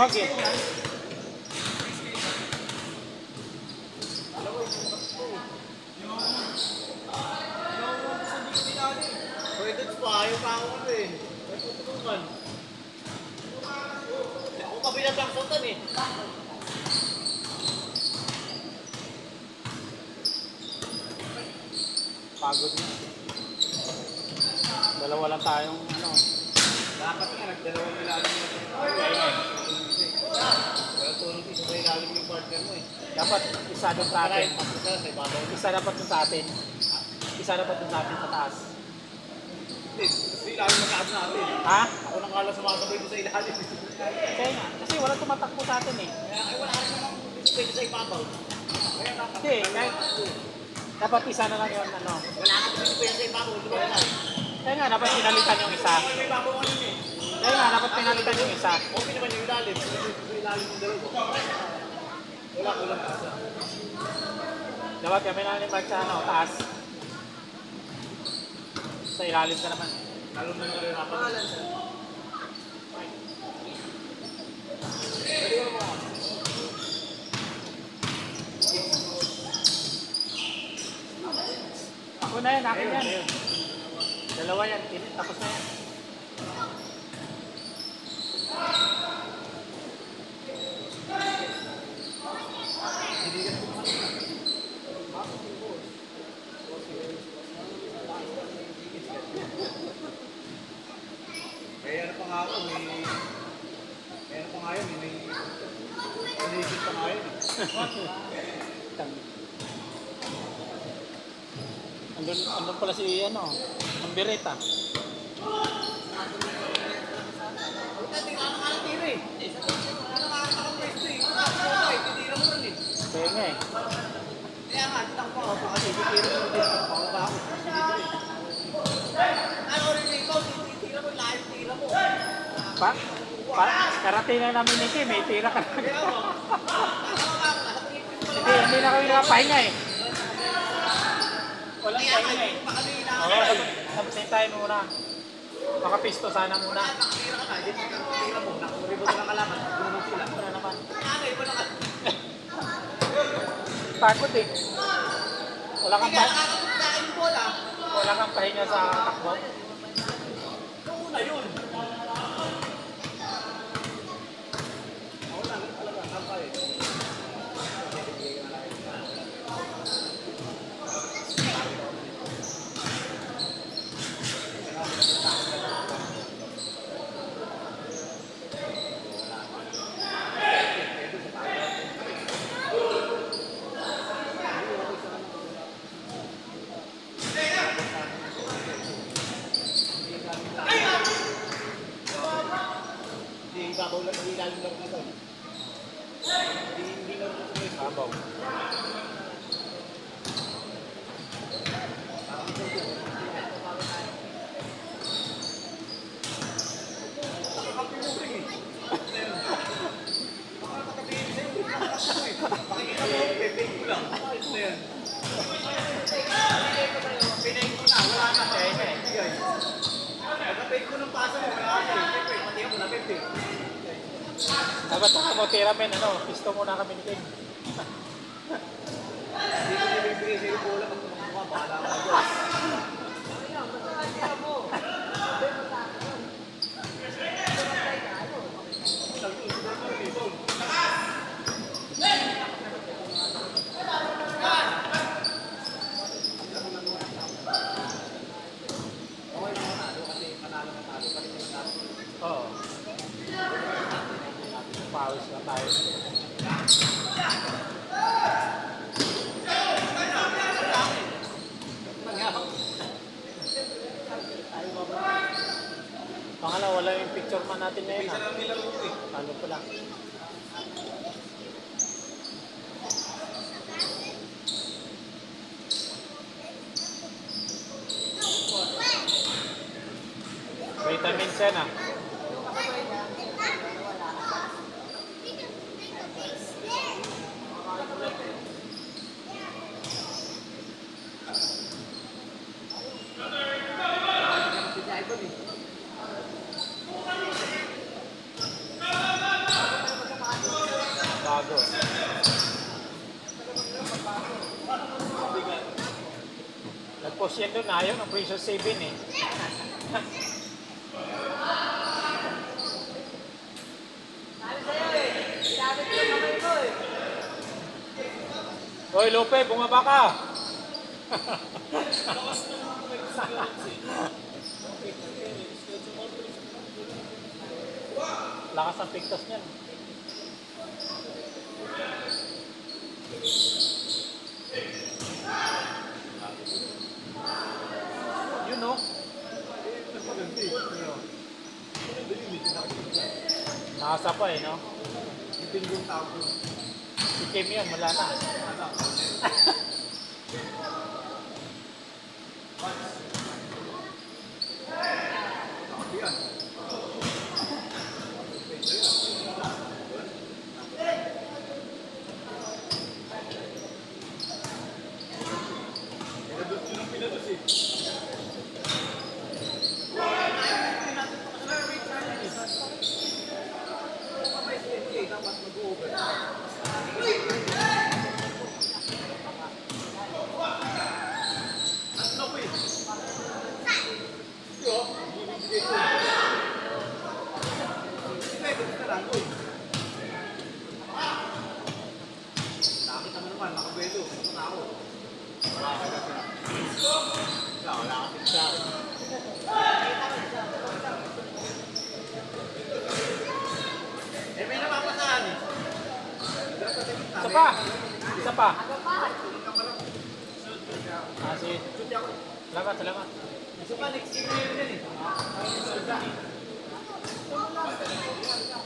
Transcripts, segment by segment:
Wag eh. Pwede pa, ayaw pa ako eh. May tutulungan. Ako kabilang ang sultan eh. Pagod na. Dalawa lang tayong ano. Dapat nga, nagdalawang ilalim mo. Wala tulong isa sa ilalim yung partner mo eh. Dapat isa doon sa atin. Isa Isa dapat doon sa atin. Isa dapat doon sa atin sa taas. Kasi ilalim mataas natin. Ha? Ako nang kala sumasabay mo sa ilalim. Kaya nga. Kasi wala tumatakbo sa atin eh. Kaya wala ka namang pwede sa ibabaw. Kaya dapat. Hindi. Dapat isa na lang yun ano. Wala ka pwede sa ibabaw. Di ba wala? Kaya nga dapat pinalitan yung isa. May ibabaw ano eh. Kaya nga dapat pinalitan yung isa. Okay naman yung ilalim. Yung ilalim yung dalawa. Wala ko lang kasa. Dapat kami nalipat sa ano, taas. Sa ilalim ka naman. Lalo na narirapan. Pwede mo mo. Ako na yan, akin yan. Dalawa yan, tapos na yan. Kaya ano pa nga ako, kaya ano pa nga yun, may ulisip pa nga yun. Andun pala si ano, ang Beretta. Hindi nga nga natira eh. Ano nga ang pwesto eh. Kung ako eh, titira mo rin eh. Kaya nga eh. Kaya nga, tinang pa ako kasi titira mo din ako. Ako ba ako? Ano rin ikaw, titira mo, lahat tira mo. Karating na namin ni Kim, may tira ka na. Kaya mo, Hindi na kami nakapahinga eh. Walang kaya pahinga eh. pakalina. Oo, tapos tayo muna. Makapisto sana muna. Nakatira ka na, hindi tira mo. Nakuribo ka lang kalaman. Gumang sila. Wala naman. Nanay mo na ka. Pagod eh. Wala Hindi kang, ka nakakapunta yung bola. wala kang pahinga sa takbo. Yung una yun. Ako lang, talaga, kapay. Hindi, ibabaw lang, hindi ilalim lang dito. Hindi lang dito may Sabaw. Makikita mo, pipig ko lang. Ito na yan. Pinayin ko na, wala na. Kaya nga eh. Bigay. Pagka-pig ko ng pasa mo, wala na. Siyempre, pati ako na pipig. Dapat saka mo tira men, ano, pisto muna kami ni Kim. Hindi ko nilibigay sa'yo bola pag tumakbuka, bahala ka na dyan. Oo. Pawis na tayo. Pangalawa, wala yung picture man natin ngayon ha. Ano pala? Vitamins yan ah. bago. Nag-post yan doon, ayaw ng Precious 7 eh. Sabi sa'yo eh. Ginamit ko yung kamay ko eh. Hoy, Lope, bumaba ka! Lakas ang pictus niyan. Yun no? Nakasa pa eh, no? Ipinggong tao ko. Si Kim yun, wala na. Dapat mag-over. Tatlo ko eh. Yo, bibigay ko. Sige, gusto lang ko eh. Nakita mo naman, makabelo. Ito na ako. Wala ka kasi. Wala kasi siya. Eh, may napapasahan eh. Isa pa! Isa pa! Ah, sige. Salamat, salamat. Gusto ka, next year na yun din eh.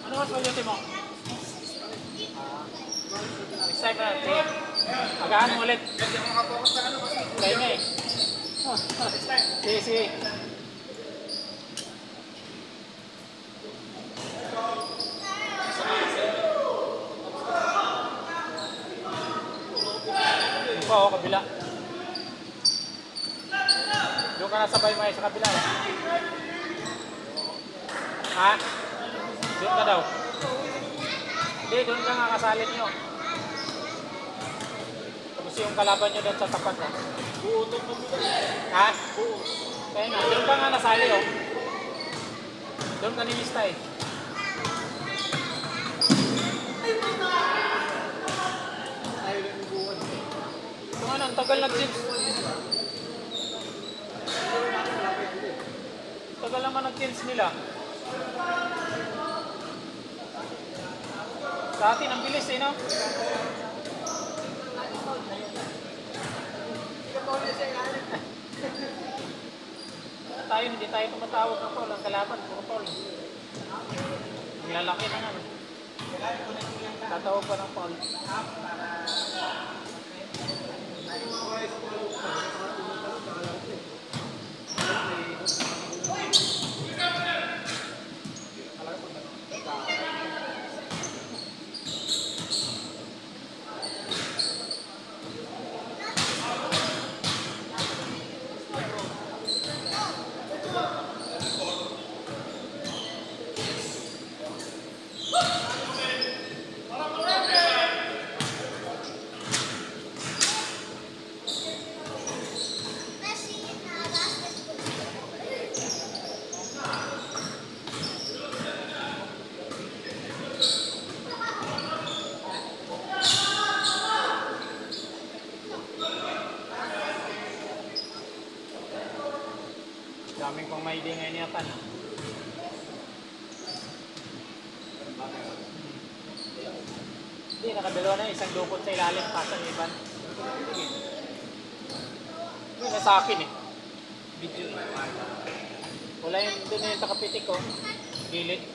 Ano mas mabuti mo? Next time na, sige. Agahan mo ulit. Hindi ako makapokus sa ano kasi. Kaya na eh. Next time. Sige, sige. Ito pa, oh, kabila. Doon ka nasabay mo sa kabila. Eh. Ha? Doon ka daw. Hindi, doon ka nga kasalit nyo. Tapos yung kalaban nyo doon sa tapat. Eh. Buutok mo muna. Ha? Kaya nga, doon ka nga nasali, oh. Doon ka nilista eh. Ayaw rin yung buwan. Ito nga, ang tagal nag-change. Tagal naman nag-change nila. Sa atin, ang bilis eh, no? Tayo, hindi tayo tumatawag ng foul. Ang kalaban, puro foul. Ang lalaki na nga. Tatawag pa ng foul. Daming pang may di ngayon yata na. Hindi, nakadalawa na isang dukot sa ilalim pa sa iban. Hindi na sa akin eh. Video eh. Wala yung doon na yung takapitik ko. Gilid.